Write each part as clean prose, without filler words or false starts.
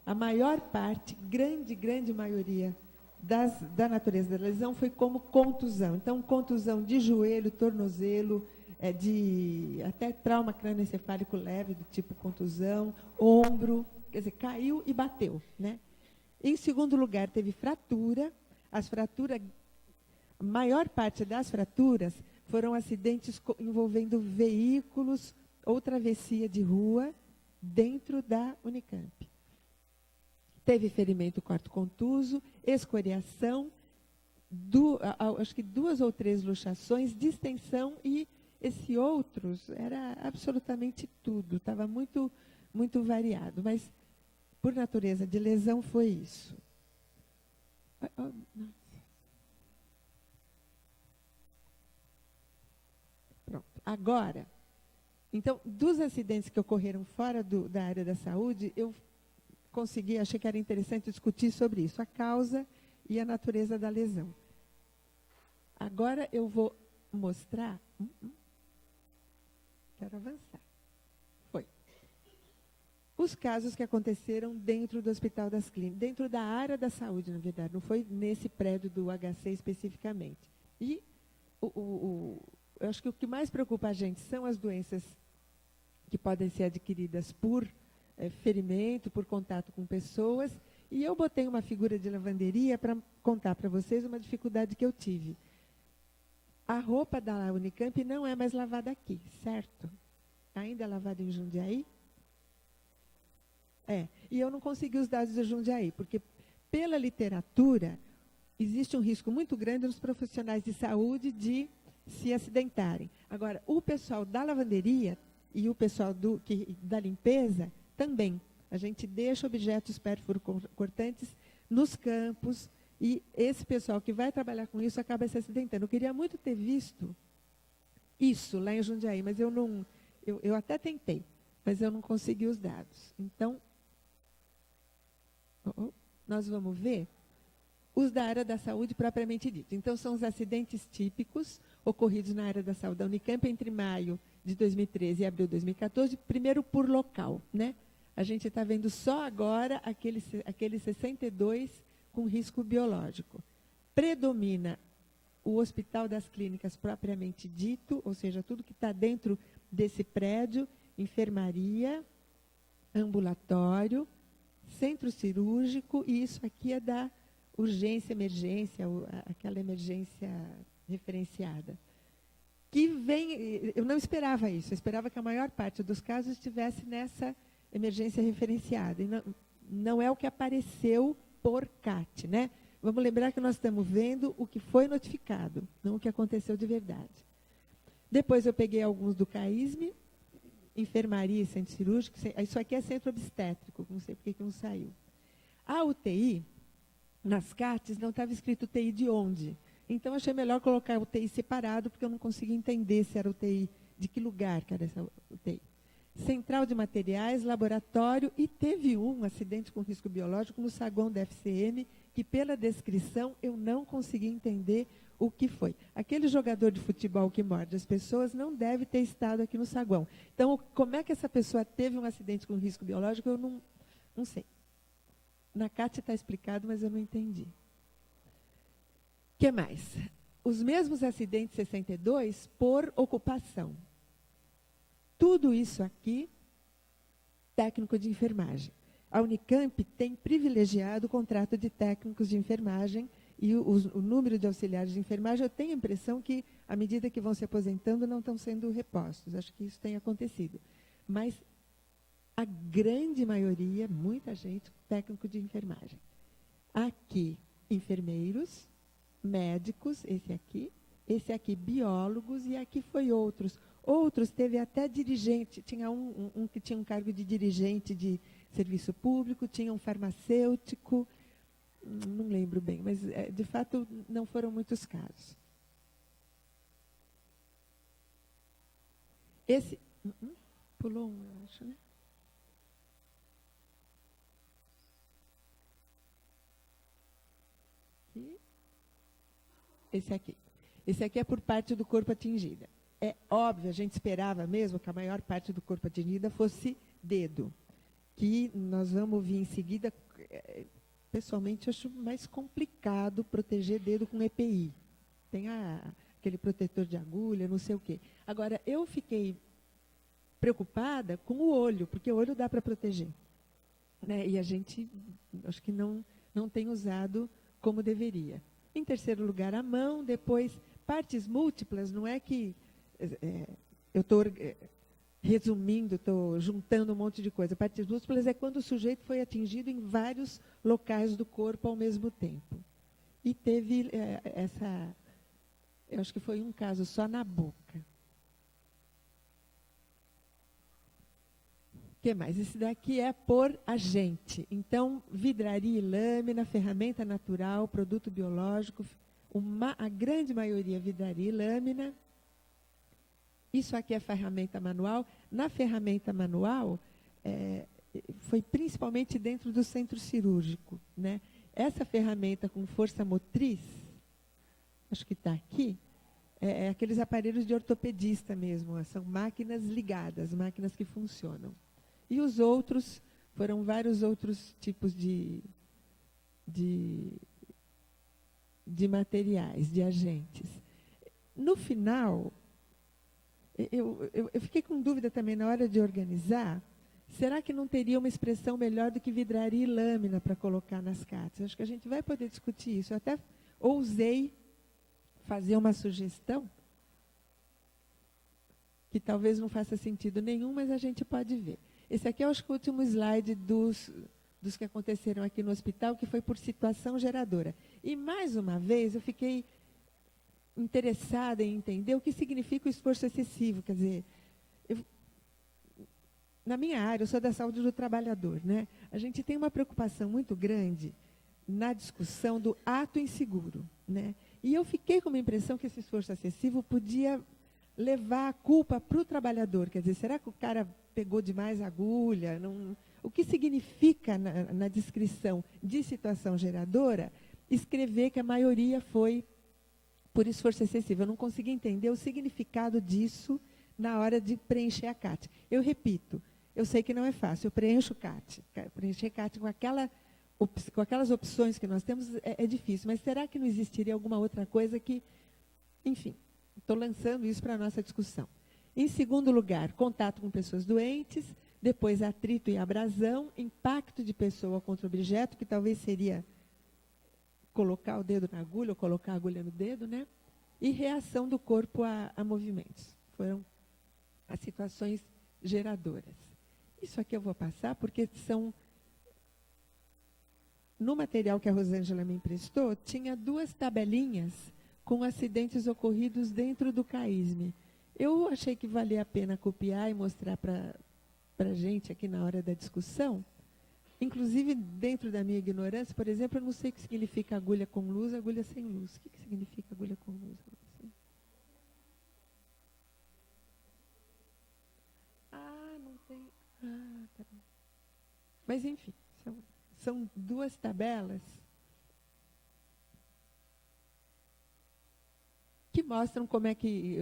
A maior parte, grande maioria da natureza da lesão foi como contusão. Então, contusão de joelho, tornozelo, de até trauma crânioencefálico leve, do tipo contusão, ombro, quer dizer, caiu e bateu, né? Em segundo lugar, teve fratura. As fraturas, a maior parte das fraturas foram acidentes envolvendo veículos ou travessia de rua dentro da Unicamp. Teve ferimento quarto contuso, escoriação, acho que 2 ou 3 luxações, distensão e esse outros era absolutamente tudo, estava muito, muito variado, mas por natureza de lesão foi isso. Pronto. Agora, então, dos acidentes que ocorreram fora da área da saúde, eu achei que era interessante discutir sobre isso, a causa e a natureza da lesão. Agora eu vou mostrar. Quero avançar. Foi. Os casos que aconteceram dentro do Hospital das Clínicas, dentro da área da saúde, na verdade, não foi nesse prédio do HC especificamente. E eu acho que o que mais preocupa a gente são as doenças que podem ser adquiridas por ferimento, por contato com pessoas. E eu botei uma figura de lavanderia para contar para vocês uma dificuldade que eu tive. A roupa da Unicamp não é mais lavada aqui, certo? Ainda é lavada em Jundiaí? E eu não consegui os dados de Jundiaí, porque pela literatura existe um risco muito grande nos profissionais de saúde de se acidentarem. Agora, o pessoal da lavanderia e o pessoal da limpeza também. A gente deixa objetos pérfuro-cortantes nos campos e esse pessoal que vai trabalhar com isso acaba se acidentando. Eu queria muito ter visto isso lá em Jundiaí, mas eu até tentei, mas eu não consegui os dados. Então, nós vamos ver os da área da saúde propriamente dito. Então, são os acidentes típicos ocorridos na área da saúde da Unicamp entre maio de 2013 e abril de 2014, primeiro por local, né? A gente está vendo só agora aqueles 62 com risco biológico. Predomina o Hospital das Clínicas propriamente dito, ou seja, tudo que está dentro desse prédio, enfermaria, ambulatório, centro cirúrgico, e isso aqui é da urgência, emergência, aquela emergência referenciada. Eu não esperava isso, eu esperava que a maior parte dos casos estivesse nessa emergência referenciada. E não é o que apareceu por CAT, né? Vamos lembrar que nós estamos vendo o que foi notificado, não o que aconteceu de verdade. Depois eu peguei alguns do CAISM, enfermaria e centro cirúrgico. Isso aqui é centro obstétrico, não sei por que não saiu. A UTI, nas CATs, não estava escrito UTI de onde. Então, achei melhor colocar UTI separado, porque eu não conseguia entender se era UTI, de que lugar que era essa UTI. Central de materiais, laboratório, e teve um acidente com risco biológico no saguão da FCM, que pela descrição eu não consegui entender o que foi. Aquele jogador de futebol que morde as pessoas não deve ter estado aqui no saguão. Então, como é que essa pessoa teve um acidente com risco biológico, eu não sei. Na CAT está explicado, mas eu não entendi. O que mais? Os mesmos acidentes 62 por ocupação. Tudo isso aqui, técnico de enfermagem. A Unicamp tem privilegiado o contrato de técnicos de enfermagem e o número de auxiliares de enfermagem. Eu tenho a impressão que, à medida que vão se aposentando, não estão sendo repostos. Acho que isso tem acontecido. Mas a grande maioria, muita gente, técnico de enfermagem. Aqui, enfermeiros, médicos, esse aqui biólogos, e aqui foi outros. Outros teve até dirigente, tinha um que tinha um cargo de dirigente de serviço público, tinha um farmacêutico, não lembro bem, mas de fato não foram muitos casos. Esse, pulou um, eu acho, né? Esse aqui. Esse aqui é por parte do corpo atingida. É óbvio, a gente esperava mesmo que a maior parte do corpo atingida fosse dedo. que nós vamos ouvir em seguida. Pessoalmente, eu acho mais complicado proteger dedo com EPI. Tem aquele protetor de agulha, não sei o quê. Agora, eu fiquei preocupada com o olho, porque o olho dá para proteger. Né? E a gente, acho que não tem usado como deveria. Em terceiro lugar, a mão. Depois, partes múltiplas. Não é que eu estou resumindo, estou juntando um monte de coisa. Partes múltiplas é quando o sujeito foi atingido em vários locais do corpo ao mesmo tempo. E teve eu acho que foi um caso só na boca. O que mais? Esse daqui é por agente. Então, vidraria e lâmina, ferramenta natural, produto biológico, a grande maioria vidraria e lâmina. Isso aqui é ferramenta manual. Na ferramenta manual, foi principalmente dentro do centro cirúrgico. Né? Essa ferramenta com força motriz, acho que está aqui, é aqueles aparelhos de ortopedista mesmo. São máquinas ligadas, máquinas que funcionam. E os outros, foram vários outros tipos de materiais, de agentes. No final, eu fiquei com dúvida também na hora de organizar, será que não teria uma expressão melhor do que vidraria e lâmina para colocar nas cartas? Acho que a gente vai poder discutir isso. Eu até ousei fazer uma sugestão, que talvez não faça sentido nenhum, mas a gente pode ver. Esse aqui é o último slide dos que aconteceram aqui no hospital, que foi por situação geradora. E, mais uma vez, eu fiquei interessada em entender o que significa o esforço excessivo. Quer dizer, na minha área, eu sou da saúde do trabalhador, né? A gente tem uma preocupação muito grande na discussão do ato inseguro, né? E eu fiquei com a impressão que esse esforço excessivo podia levar a culpa para o trabalhador. Quer dizer, será que o cara pegou demais a agulha? O que significa, na descrição de situação geradora, escrever que a maioria foi por esforço excessivo? Eu não consegui entender o significado disso na hora de preencher a CAT. Eu repito, eu sei que não é fácil, eu preencho CAT. Preencher CAT com aquelas opções que nós temos é difícil, mas será que não existiria alguma outra coisa que, enfim, estou lançando isso para a nossa discussão. Em segundo lugar, contato com pessoas doentes, depois atrito e abrasão, impacto de pessoa contra objeto, que talvez seria colocar o dedo na agulha ou colocar a agulha no dedo, né? E reação do corpo a movimentos. Foram as situações geradoras. Isso aqui eu vou passar porque são... No material que a Rosângela me emprestou, tinha 2 tabelinhas com acidentes ocorridos dentro do CAISM. Eu achei que valia a pena copiar e mostrar para a gente aqui na hora da discussão. Inclusive, dentro da minha ignorância, por exemplo, eu não sei o que significa agulha com luz, agulha sem luz. O que significa agulha com luz? Não tem... Tá bom. Mas, enfim, são 2 tabelas que mostram como é que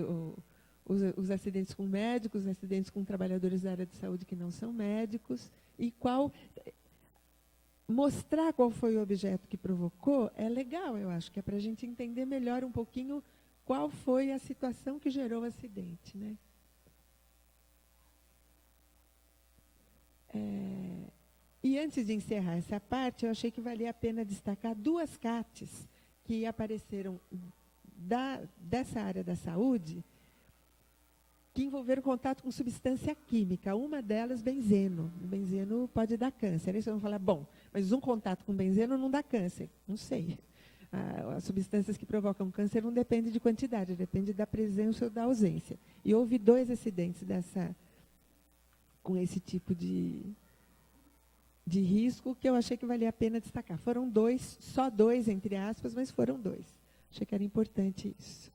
os acidentes com médicos, os acidentes com trabalhadores da área de saúde que não são médicos, e mostrar qual foi o objeto que provocou é legal, eu acho, que é para a gente entender melhor um pouquinho qual foi a situação que gerou o acidente, né? E antes de encerrar essa parte, eu achei que valia a pena destacar 2 CATs que apareceram dessa área da saúde, que envolveram contato com substância química. Uma delas, benzeno. O benzeno pode dar câncer. Aí vocês vão falar, bom, mas um contato com benzeno não dá câncer. Não sei. As substâncias que provocam câncer não dependem de quantidade, depende da presença ou da ausência. E houve 2 acidentes com esse tipo de risco que eu achei que valia a pena destacar. Foram 2, só 2, entre aspas, mas foram 2. Achei que era importante isso.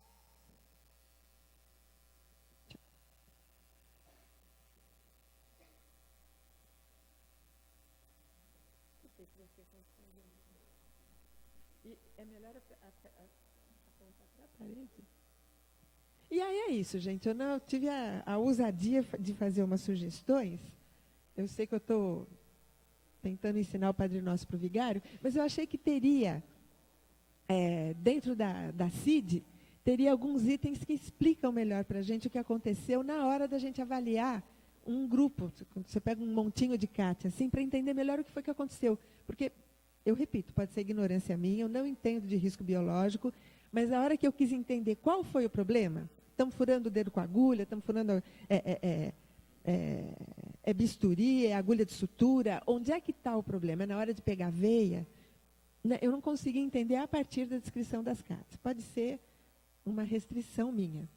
E é melhor apontar para a parede? E aí é isso, gente. Eu tive a ousadia de fazer umas sugestões. Eu sei que eu estou tentando ensinar o Padre Nosso para o vigário, mas eu achei que teria, dentro da CID, teria alguns itens que explicam melhor para a gente o que aconteceu na hora da gente avaliar um grupo. Você pega um montinho de CAT, assim, para entender melhor o que foi que aconteceu. Porque, eu repito, pode ser ignorância minha, eu não entendo de risco biológico, mas a hora que eu quis entender qual foi o problema, estamos furando o dedo com agulha, estamos furando bisturi, é agulha de sutura, onde é que está o problema? É na hora de pegar a veia? Né? Eu não consegui entender a partir da descrição das CATs. Pode ser uma restrição minha,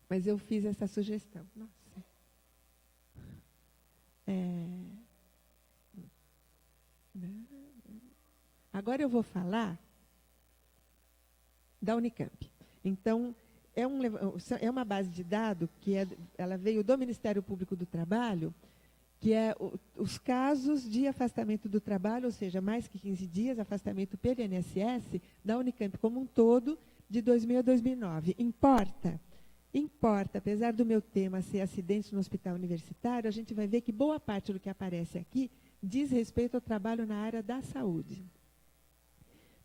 mas eu fiz essa sugestão. Nossa. Agora eu vou falar da Unicamp. Então, é uma base de dados que ela veio do Ministério Público do Trabalho, que é os casos de afastamento do trabalho, ou seja, mais que 15 dias, afastamento pelo INSS, da Unicamp como um todo, de 2000 a 2009. Importa, apesar do meu tema ser acidentes no hospital universitário, a gente vai ver que boa parte do que aparece aqui diz respeito ao trabalho na área da saúde.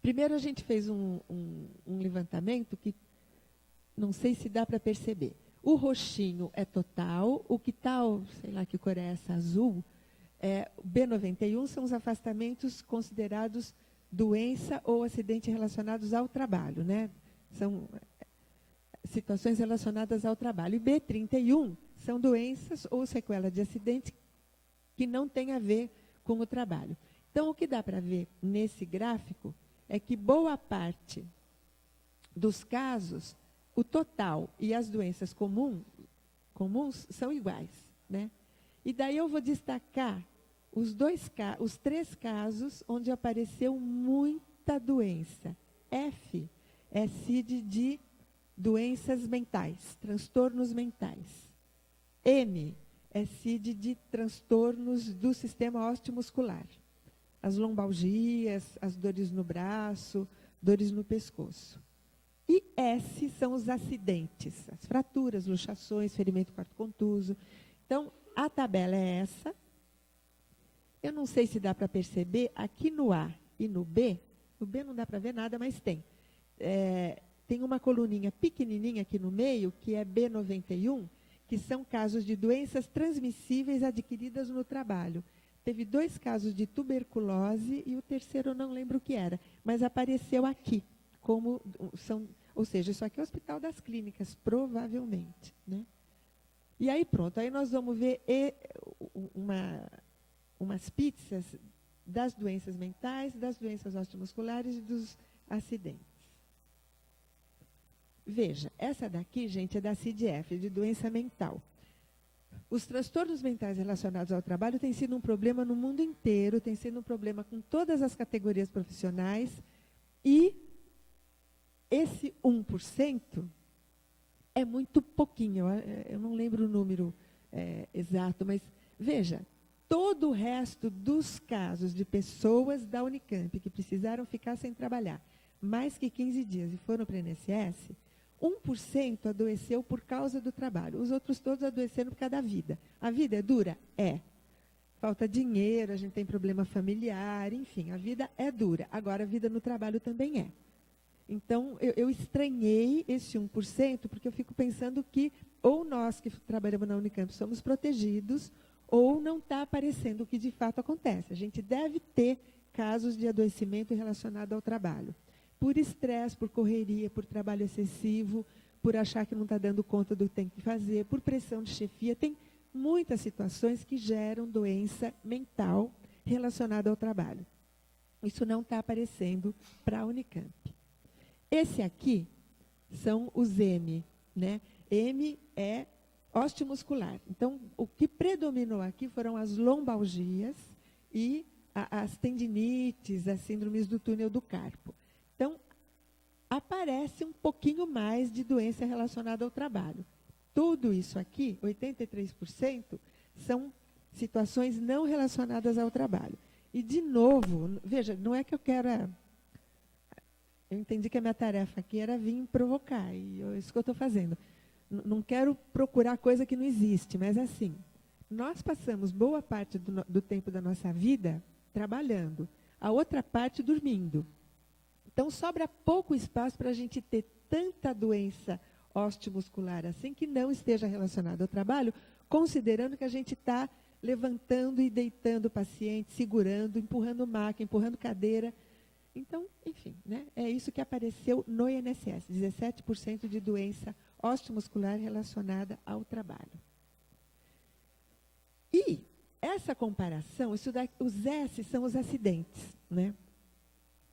Primeiro, a gente fez um levantamento que não sei se dá para perceber. O roxinho é total, o que está, sei lá que cor é essa, azul, B91 são os afastamentos considerados doença ou acidente relacionados ao trabalho, né? São situações relacionadas ao trabalho. E B31 são doenças ou sequela de acidente que não tem a ver com o trabalho. Então, o que dá para ver nesse gráfico é que boa parte dos casos, o total e as doenças comuns são iguais, né? E daí eu vou destacar os 3 casos onde apareceu muita doença. F é CID de doenças mentais, transtornos mentais. M é CID de transtornos do sistema osteomuscular. As lombalgias, as dores no braço, dores no pescoço. E S são os acidentes, as fraturas, luxações, ferimento quarto-contuso. Então, a tabela é essa. Eu não sei se dá para perceber, aqui no A e no B não dá para ver nada, mas tem. Tem uma coluninha pequenininha aqui no meio, que é B91, que são casos de doenças transmissíveis adquiridas no trabalho. Teve 2 casos de tuberculose e o terceiro eu não lembro o que era, mas apareceu aqui, como são, ou seja, isso aqui é o Hospital das Clínicas, provavelmente, né? E aí pronto, aí nós vamos ver umas pizzas das doenças mentais, das doenças osteomusculares e dos acidentes. Veja, essa daqui, gente, é da CIDF, de doença mental. Os transtornos mentais relacionados ao trabalho têm sido um problema no mundo inteiro, tem sido um problema com todas as categorias profissionais, e esse 1% é muito pouquinho, eu não lembro o número exato, mas veja, todo o resto dos casos de pessoas da Unicamp que precisaram ficar sem trabalhar mais que 15 dias e foram para o INSS, 1% adoeceu por causa do trabalho. Os outros todos adoeceram por causa da vida. A vida é dura? É. Falta dinheiro, a gente tem problema familiar, enfim, a vida é dura. Agora, a vida no trabalho também é. Então, eu estranhei esse 1%, porque eu fico pensando que ou nós que trabalhamos na Unicamp somos protegidos, ou não está aparecendo o que de fato acontece. A gente deve ter casos de adoecimento relacionado ao trabalho. Por estresse, por correria, por trabalho excessivo, por achar que não está dando conta do que tem que fazer, por pressão de chefia. Tem muitas situações que geram doença mental relacionada ao trabalho. Isso não está aparecendo para a Unicamp. Esse aqui são os M, né? M é osteomuscular. Então, o que predominou aqui foram as lombalgias e as tendinites, as síndromes do túnel do carpo. Então, aparece um pouquinho mais de doença relacionada ao trabalho. Tudo isso aqui, 83%, são situações não relacionadas ao trabalho. E, de novo, veja, não é que eu quero... Eu entendi que a minha tarefa aqui era vir provocar, e é isso que eu estou fazendo. Não quero procurar coisa que não existe, mas assim, nós passamos boa parte do tempo da nossa vida trabalhando, a outra parte dormindo. Então, sobra pouco espaço para a gente ter tanta doença osteomuscular assim que não esteja relacionada ao trabalho, considerando que a gente está levantando e deitando o paciente, segurando, empurrando maca, empurrando cadeira. Então, enfim, né, é isso que apareceu no INSS, 17% de doença osteomuscular relacionada ao trabalho. E essa comparação, os S são os acidentes, né?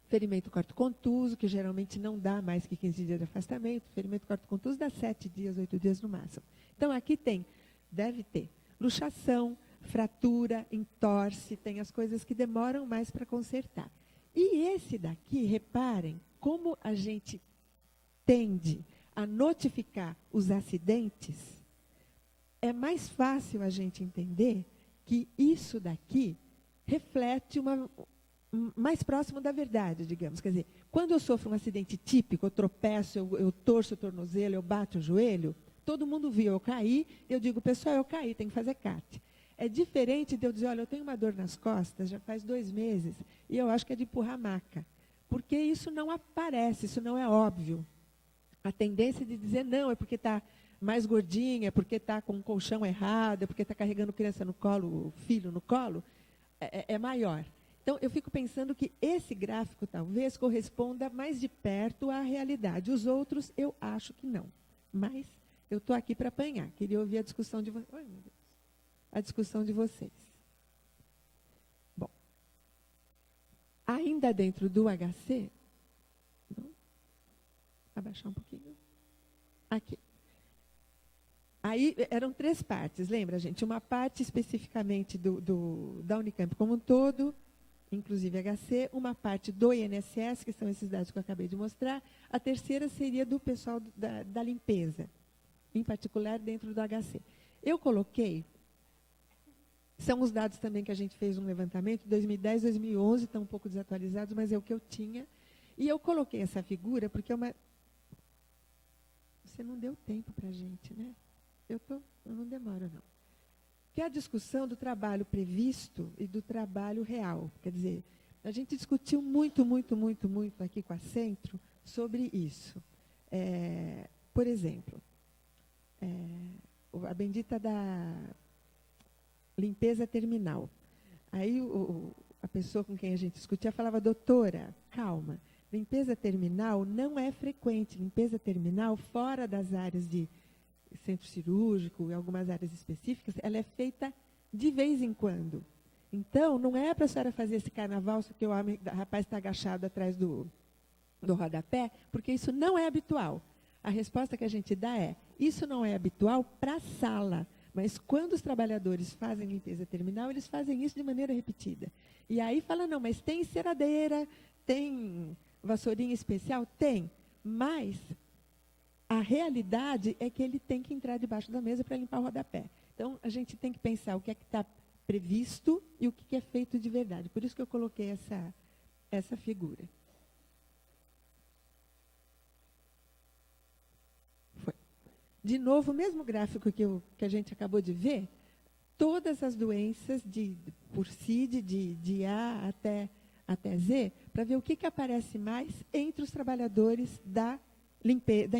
Ferimento cortocontuso, que geralmente não dá mais que 15 dias de afastamento. Ferimento cortocontuso dá 7 dias, 8 dias no máximo. Então, aqui deve ter luxação, fratura, entorse, tem as coisas que demoram mais para consertar. E esse daqui, reparem, como a gente tende a notificar os acidentes, é mais fácil a gente entender que isso daqui reflete mais próximo da verdade, digamos. Quer dizer, quando eu sofro um acidente típico, eu tropeço, eu torço o tornozelo, eu bato o joelho, todo mundo viu eu cair, eu digo, pessoal, eu caí, tem que fazer CAT. É diferente de eu dizer, olha, eu tenho uma dor nas costas, já faz 2 meses, e eu acho que é de empurrar a maca. Porque isso não aparece, isso não é óbvio. A tendência de dizer, não, é porque está mais gordinha, é porque está com o colchão errado, é porque está carregando criança no colo, filho no colo, é maior. Então, eu fico pensando que esse gráfico talvez corresponda mais de perto à realidade. Os outros, eu acho que não. Mas eu estou aqui para apanhar. Queria ouvir a discussão de vocês. Ai, meu Deus. A discussão de vocês. Bom, ainda dentro do HC, não? Abaixar um pouquinho. Aqui. Aí eram 3 partes, lembra, gente? Uma parte especificamente da Unicamp como um todo, inclusive HC, uma parte do INSS, que são esses dados que eu acabei de mostrar, a terceira seria do pessoal da limpeza, em particular dentro do HC. Eu coloquei, são os dados também que a gente fez um levantamento, 2010, 2011, estão um pouco desatualizados, mas é o que eu tinha, e eu coloquei essa figura porque é uma... Você não deu tempo para a gente, né? Eu não demoro, não. Que é a discussão do trabalho previsto e do trabalho real. Quer dizer, a gente discutiu muito aqui com a Centro sobre isso. Por exemplo, a bendita da limpeza terminal. Aí a pessoa com quem a gente discutia falava, doutora, calma, limpeza terminal não é frequente. Limpeza terminal, fora das áreas de centro cirúrgico e algumas áreas específicas, ela é feita de vez em quando. Então, não é para a senhora fazer esse carnaval, só que o rapaz está agachado atrás do rodapé, porque isso não é habitual. A resposta que a gente dá é, isso não é habitual para a sala, mas quando os trabalhadores fazem limpeza terminal, eles fazem isso de maneira repetida. E aí fala, não, mas tem enceradeira, tem vassourinha especial? Tem, mas... a realidade é que ele tem que entrar debaixo da mesa para limpar o rodapé. Então, a gente tem que pensar o que é que está previsto e o que é feito de verdade. Por isso que eu coloquei essa figura. Foi. De novo, o mesmo gráfico que a gente acabou de ver, todas as doenças por CID, de A até Z, para ver o que aparece mais entre os trabalhadores da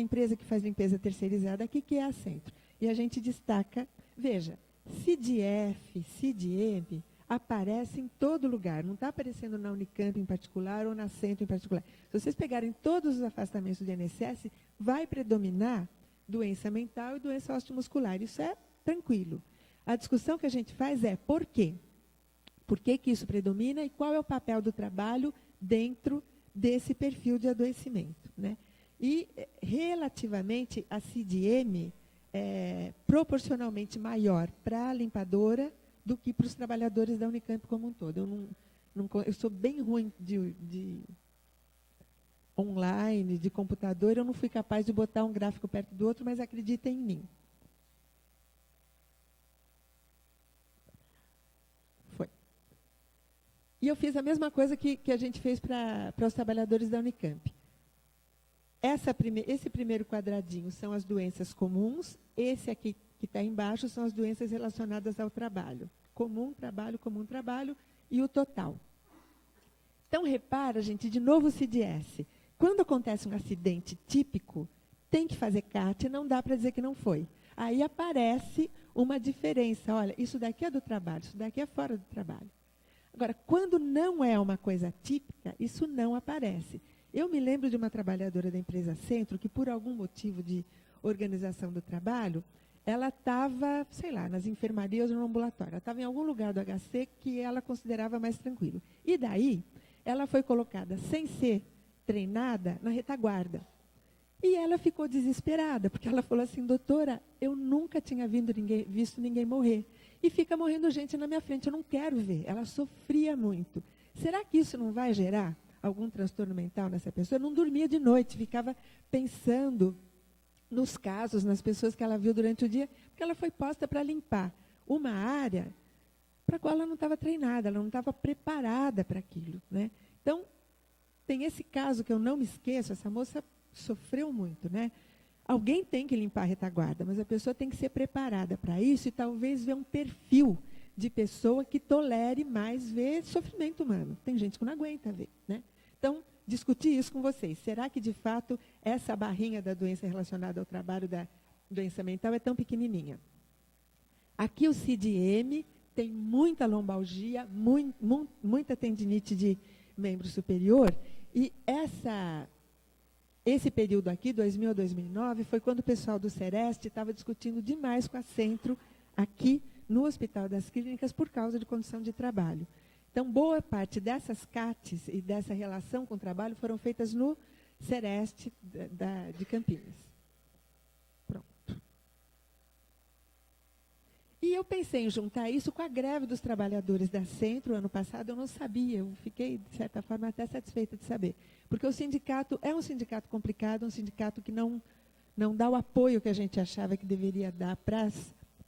empresa que faz limpeza terceirizada aqui, que é a Centro. E a gente destaca, veja, CID-F, CID-M, aparece em todo lugar. Não está aparecendo na Unicamp em particular ou na Centro em particular. Se vocês pegarem todos os afastamentos do INSS, vai predominar doença mental e doença osteomuscular. Isso é tranquilo. A discussão que a gente faz é por quê? Por que isso predomina e qual é o papel do trabalho dentro desse perfil de adoecimento, né? E, relativamente, a CID-M é proporcionalmente maior para a limpadora do que para os trabalhadores da Unicamp como um todo. Eu sou bem ruim de online, de computador, eu não fui capaz de botar um gráfico perto do outro, mas acreditem em mim. Foi. E eu fiz a mesma coisa que a gente fez para os trabalhadores da Unicamp. Esse primeiro quadradinho são as doenças comuns, esse aqui que está embaixo são as doenças relacionadas ao trabalho. Comum trabalho e o total. Então, repara, gente, de novo o CDS. Quando acontece um acidente típico, tem que fazer CAT, não dá para dizer que não foi. Aí aparece uma diferença. Olha, isso daqui é do trabalho, isso daqui é fora do trabalho. Agora, quando não é uma coisa típica, isso não aparece. Eu me lembro de uma trabalhadora da empresa Centro que, por algum motivo de organização do trabalho, ela estava, sei lá, nas enfermarias ou no ambulatório. Ela estava em algum lugar do HC que ela considerava mais tranquilo. E daí, ela foi colocada, sem ser treinada, na retaguarda. E ela ficou desesperada, porque ela falou assim, doutora, eu nunca tinha visto ninguém morrer. E fica morrendo gente na minha frente, eu não quero ver. Ela sofria muito. Será que isso não vai gerar algum transtorno mental nessa pessoa? Eu não dormia de noite, ficava pensando nos casos, nas pessoas que ela viu durante o dia, porque ela foi posta para limpar uma área para a qual ela não estava treinada, ela não estava preparada para aquilo, né? Então, tem esse caso que eu não me esqueço, essa moça sofreu muito, né? Alguém tem que limpar a retaguarda, mas a pessoa tem que ser preparada para isso e talvez ver um perfil de pessoa que tolere mais ver sofrimento humano. Tem gente que não aguenta ver, né? Então, discutir isso com vocês. Será que, de fato, essa barrinha da doença relacionada ao trabalho da doença mental é tão pequenininha? Aqui o CID-M tem muita lombalgia, muita tendinite de membro superior, e esse período aqui, 2000 a 2009, foi quando o pessoal do Sereste estava discutindo demais com a Centro, aqui no Hospital das Clínicas, por causa de condição de trabalho. Então, boa parte dessas CATs e dessa relação com o trabalho foram feitas no Sereste de Campinas. Pronto. E eu pensei em juntar isso com a greve dos trabalhadores da Centro. Ano passado eu não sabia, eu fiquei, de certa forma, até satisfeita de saber. Porque o sindicato é um sindicato complicado, um sindicato que não dá o apoio que a gente achava que deveria dar para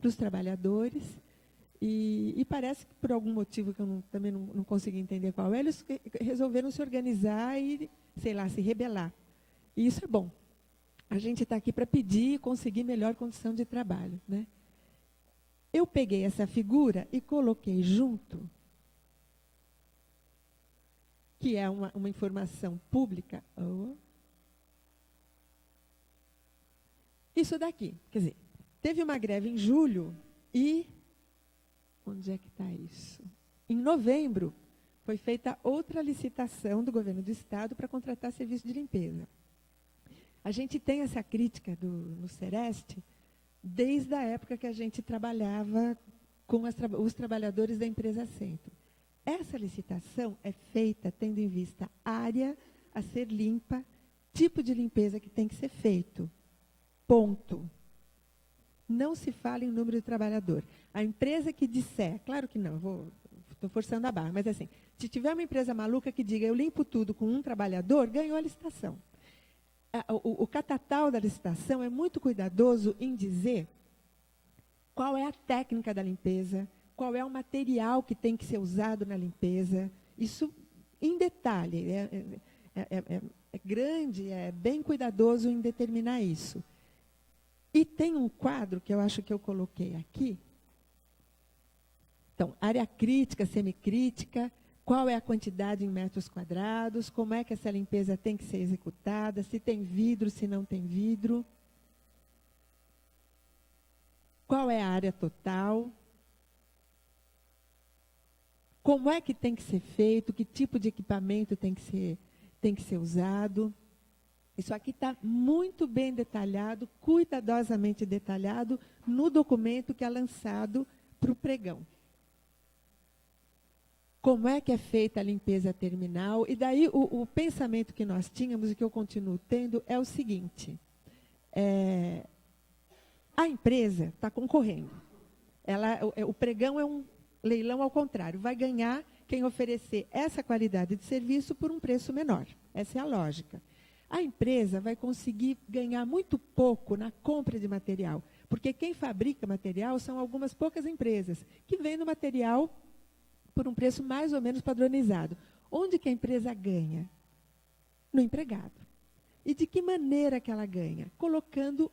os trabalhadores. E parece que, por algum motivo que eu também não consegui entender qual é, eles resolveram se organizar e, sei lá, se rebelar. E isso é bom. A gente está aqui para pedir e conseguir melhor condição de trabalho, né? Eu peguei essa figura e coloquei junto, que é uma informação pública. Isso daqui. Quer dizer, teve uma greve em julho e... Onde é que está isso? Em novembro, foi feita outra licitação do governo do Estado para contratar serviço de limpeza. A gente tem essa crítica no Sereste desde a época que a gente trabalhava com os trabalhadores da empresa Centro. Essa licitação é feita tendo em vista área a ser limpa, tipo de limpeza que tem que ser feito. Ponto. Não se fala em número de trabalhador. A empresa que disser, claro que não, estou forçando a barra, mas assim, se tiver uma empresa maluca que diga eu limpo tudo com um trabalhador, ganhou a licitação. O catatal da licitação é muito cuidadoso em dizer qual é a técnica da limpeza, qual é o material que tem que ser usado na limpeza. Isso em detalhe, é grande, é bem cuidadoso em determinar isso. E tem um quadro que eu acho que eu coloquei aqui. Então, área crítica, semicrítica, qual é a quantidade em metros quadrados, como é que essa limpeza tem que ser executada, se tem vidro, se não tem vidro, qual é a área total, como é que tem que ser feito, que tipo de equipamento tem que ser usado. Isso aqui está muito bem detalhado, cuidadosamente detalhado, no documento que é lançado para o pregão. Como é que é feita a limpeza terminal? E daí o pensamento que nós tínhamos e que eu continuo tendo é o seguinte. A empresa está concorrendo. O pregão é um leilão ao contrário. Vai ganhar quem oferecer essa qualidade de serviço por um preço menor. Essa é a lógica. A empresa vai conseguir ganhar muito pouco na compra de material, porque quem fabrica material são algumas poucas empresas que vendem o material por um preço mais ou menos padronizado. Onde que a empresa ganha? No empregado. E de que maneira que ela ganha? Colocando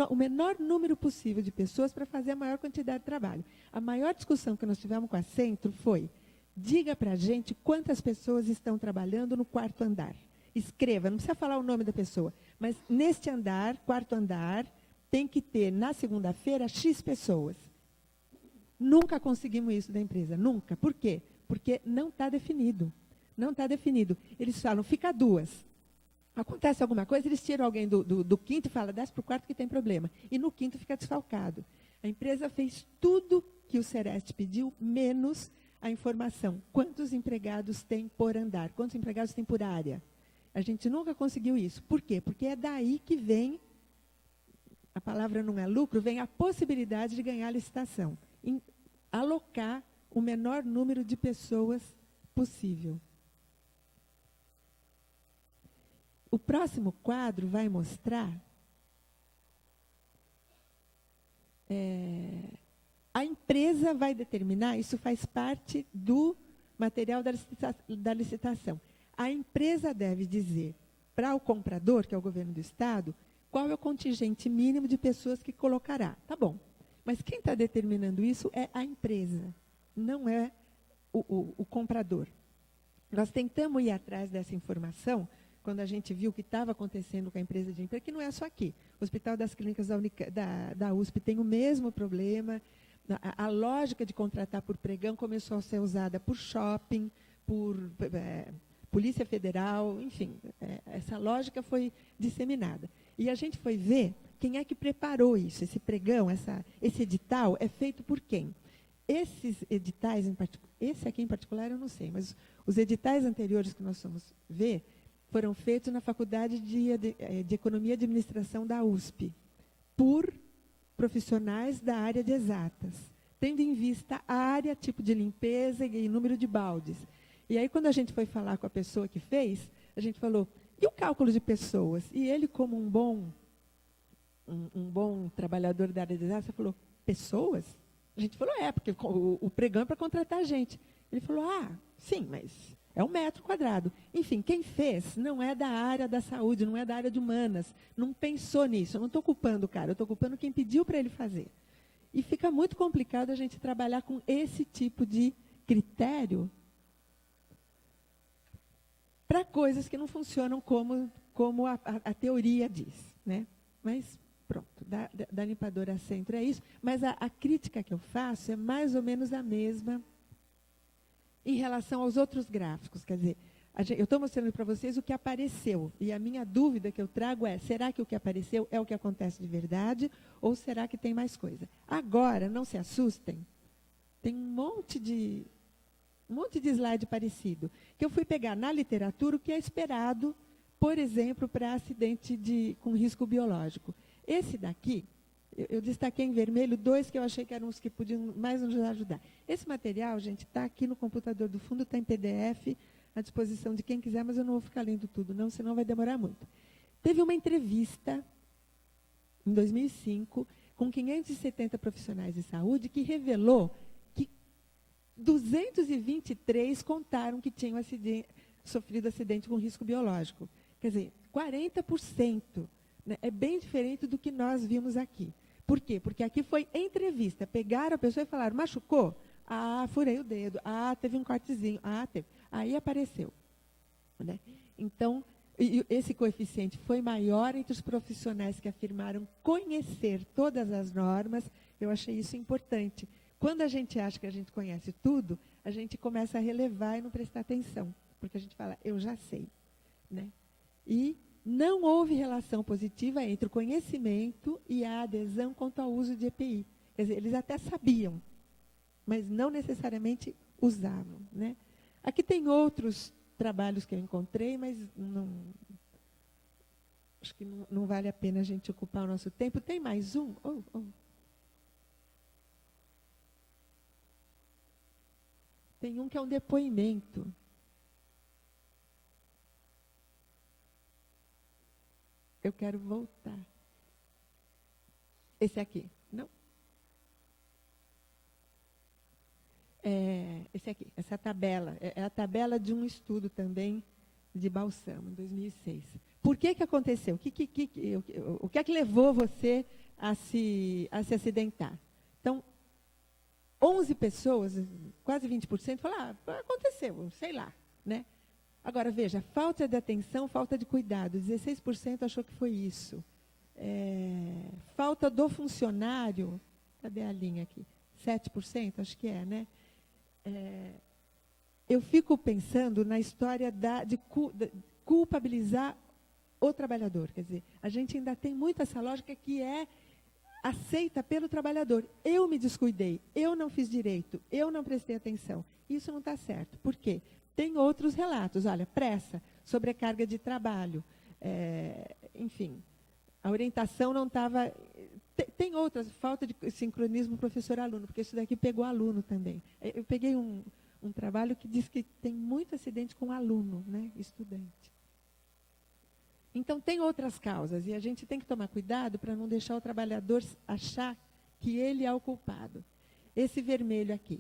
o menor número possível de pessoas para fazer a maior quantidade de trabalho. A maior discussão que nós tivemos com a Centro foi: diga para a gente quantas pessoas estão trabalhando no quarto andar. Escreva, não precisa falar o nome da pessoa, mas neste andar, quarto andar, tem que ter, na segunda-feira, X pessoas. Nunca conseguimos isso da empresa, nunca. Por quê? Porque não está definido. Não está definido. Eles falam, fica 2. Acontece alguma coisa, eles tiram alguém do quinto e falam, desce para o quarto que tem problema. E no quinto fica desfalcado. A empresa fez tudo que o Sereste pediu, menos a informação. Quantos empregados tem por andar? Quantos empregados tem por área? A gente nunca conseguiu isso. Por quê? Porque é daí que vem, a palavra não é lucro, vem a possibilidade de ganhar a licitação. Alocar o menor número de pessoas possível. O próximo quadro vai mostrar a empresa vai determinar, isso faz parte do material da licitação. A empresa deve dizer para o comprador, que é o governo do Estado, qual é o contingente mínimo de pessoas que colocará. Tá bom, mas quem está determinando isso é a empresa, não é o comprador. Nós tentamos ir atrás dessa informação quando a gente viu o que estava acontecendo com a empresa de emprego, que não é só aqui. O Hospital das Clínicas da USP tem o mesmo problema. A lógica de contratar por pregão começou a ser usada por shopping, por Polícia Federal, enfim. Essa lógica foi disseminada. E a gente foi ver quem é que preparou isso. Esse pregão, esse edital, é feito por quem? Esses editais, esse aqui em particular eu não sei, mas os editais anteriores que nós fomos ver, foram feitos na Faculdade de Economia e Administração da USP, por profissionais da área de exatas, tendo em vista a área, tipo de limpeza e número de baldes. E aí, quando a gente foi falar com a pessoa que fez, a gente falou, e o cálculo de pessoas? E ele, como um bom trabalhador da área de exatas, falou, pessoas? A gente falou, porque o pregão é para contratar gente. Ele falou, sim, mas é 1 metro quadrado. Enfim, quem fez não é da área da saúde, não é da área de humanas, não pensou nisso. Eu não estou culpando o cara, eu estou culpando quem pediu para ele fazer. E fica muito complicado a gente trabalhar com esse tipo de critério para coisas que não funcionam como a teoria diz, né? Mas, pronto, da limpadora Centro é isso. Mas a crítica que eu faço é mais ou menos a mesma em relação aos outros gráficos. Quer dizer, eu estou mostrando para vocês o que apareceu. E a minha dúvida que eu trago é, será que o que apareceu é o que acontece de verdade? Ou será que tem mais coisa? Agora, não se assustem, tem um monte de slide parecido, que eu fui pegar na literatura o que é esperado, por exemplo, para acidente com risco biológico. Esse daqui, eu destaquei em vermelho 2 que eu achei que eram os que podiam mais nos ajudar. Esse material, gente, está aqui no computador do fundo, está em PDF, à disposição de quem quiser, mas eu não vou ficar lendo tudo, não, senão vai demorar muito. Teve uma entrevista, em 2005, com 570 profissionais de saúde, que revelou que 223 contaram que tinham sofrido acidente com risco biológico. Quer dizer, 40%. Né? É bem diferente do que nós vimos aqui. Por quê? Porque aqui foi entrevista. Pegaram a pessoa e falaram, machucou? Furei o dedo. Teve um cortezinho. Teve. Aí apareceu. Né? Então, esse coeficiente foi maior entre os profissionais que afirmaram conhecer todas as normas. Eu achei isso importante. Quando a gente acha que a gente conhece tudo, a gente começa a relevar e não prestar atenção. Porque a gente fala, eu já sei. Né? E não houve relação positiva entre o conhecimento e a adesão quanto ao uso de EPI. Quer dizer, eles até sabiam, mas não necessariamente usavam. Né? Aqui tem outros trabalhos que eu encontrei, mas acho que não vale a pena a gente ocupar o nosso tempo. Tem mais um? Tem um que é um depoimento. Eu quero voltar. Esse aqui, não? Esse aqui, essa tabela. É a tabela de um estudo também de Balsamo, em 2006. Por que aconteceu? O que é que levou você a se acidentar? Então, 11 pessoas, quase 20%, falaram, aconteceu, sei lá, né? Agora, veja, falta de atenção, falta de cuidado, 16% achou que foi isso. Falta do funcionário, cadê a linha aqui? 7%, acho que é, né? Eu fico pensando na história de culpabilizar o trabalhador. Quer dizer, a gente ainda tem muito essa lógica que é aceita pelo trabalhador. Eu me descuidei, eu não fiz direito, eu não prestei atenção. Isso não está certo. Por quê? Tem outros relatos. Olha, pressa, sobrecarga de trabalho, enfim, a orientação não estava... Tem outras, falta de sincronismo professor-aluno, porque isso daqui pegou aluno também. Eu peguei um trabalho que diz que tem muito acidente com aluno, né, estudante. Então, tem outras causas, e a gente tem que tomar cuidado para não deixar o trabalhador achar que ele é o culpado. Esse vermelho aqui,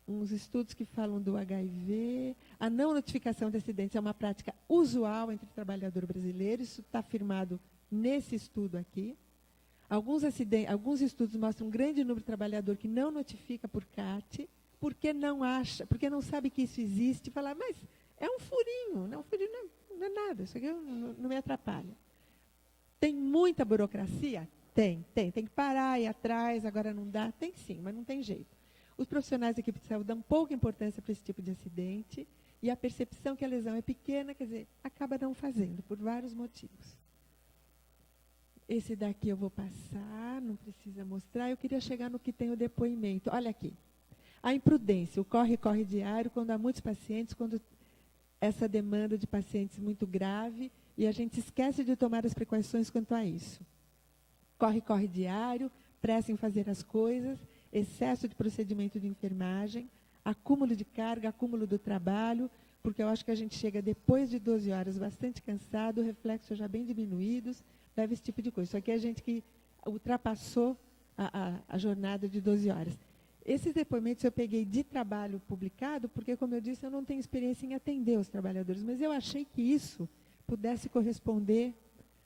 uns estudos que falam do HIV, a não notificação de acidentes é uma prática usual entre o trabalhador brasileiro, isso está afirmado nesse estudo aqui. Alguns estudos mostram um grande número de trabalhador que não notifica por CAT, porque não sabe que isso existe, e fala, mas é um furinho, não é nada, isso aqui não me atrapalha. Tem muita burocracia? Tem que parar, ir atrás, agora não dá? Tem sim, mas não tem jeito. Os profissionais da equipe de saúde dão pouca importância para esse tipo de acidente, e a percepção que a lesão é pequena, quer dizer, acaba não fazendo, por vários motivos. Esse daqui eu vou passar, não precisa mostrar. Eu queria chegar no que tem o depoimento. Olha aqui. A imprudência, o corre-corre diário, quando há muitos pacientes, quando essa demanda de pacientes muito grave, e a gente esquece de tomar as precauções quanto a isso. Corre-corre diário, pressa em fazer as coisas, excesso de procedimento de enfermagem, acúmulo de carga, acúmulo do trabalho, porque eu acho que a gente chega depois de 12 horas bastante cansado, reflexos já bem diminuídos, leva esse tipo de coisa. Só que a gente que ultrapassou a jornada de 12 horas. Esses depoimentos eu peguei de trabalho publicado, porque, como eu disse, eu não tenho experiência em atender os trabalhadores, mas eu achei que isso pudesse corresponder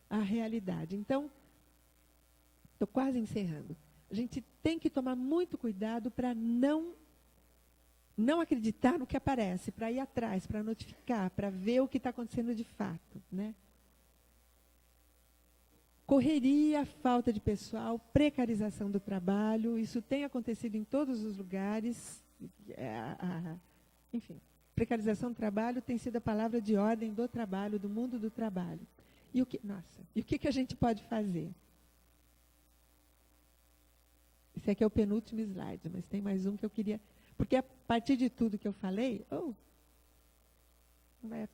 à realidade. Então, estou quase encerrando. A gente tem que tomar muito cuidado para não acreditar no que aparece, para ir atrás, para notificar, para ver o que está acontecendo de fato, né? Correria, falta de pessoal, precarização do trabalho, isso tem acontecido em todos os lugares. Enfim, precarização do trabalho tem sido a palavra de ordem do trabalho, do mundo do trabalho. E o que a gente pode fazer? Esse aqui é o penúltimo slide, mas tem mais um que eu queria... Porque a partir de tudo que eu falei... não vai...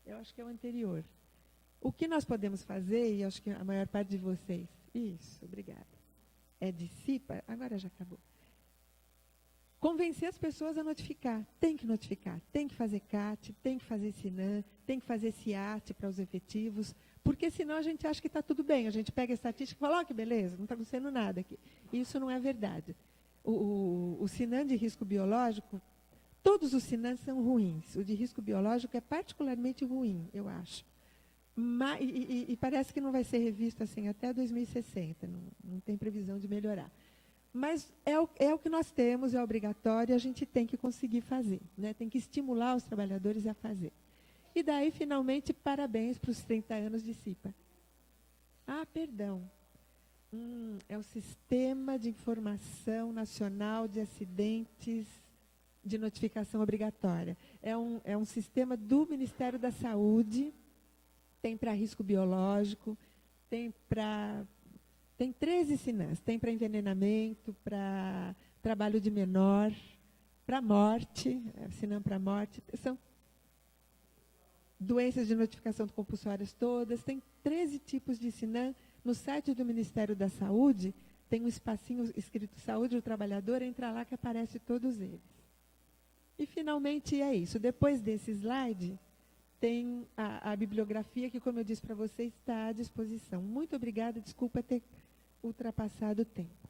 Eu acho que é o anterior. O que nós podemos fazer, e acho que a maior parte de vocês... Isso, obrigada. É de CIPA? Agora já acabou. Convencer as pessoas a notificar. Tem que fazer CAT, tem que fazer SINAM, tem que fazer SIAT para os efetivos, porque senão a gente acha que está tudo bem. A gente pega a estatística e fala, que beleza, não está acontecendo nada aqui. Isso não é verdade. O SINAM de risco biológico, todos os SINAMs são ruins. O de risco biológico é particularmente ruim, eu acho. E parece que não vai ser revisto assim até 2060, não tem previsão de melhorar. Mas é o que nós temos, é obrigatório, a gente tem que conseguir fazer, né? Tem que estimular os trabalhadores a fazer. E daí, finalmente, parabéns para os 30 anos de CIPA. Perdão. É o Sistema de Informação Nacional de Acidentes de Notificação Obrigatória. É um sistema do Ministério da Saúde, tem para risco biológico, tem 13 SINAMs, tem para envenenamento, para trabalho de menor, para morte, SINAM para morte, são doenças de notificação compulsórias todas, tem 13 tipos de SINAM. No site do Ministério da Saúde, tem um espacinho escrito Saúde do Trabalhador, entra lá que aparece todos eles. E, finalmente, é isso. Depois desse slide, tem a bibliografia que, como eu disse para vocês, está à disposição. Muito obrigada, desculpa ter ultrapassado o tempo.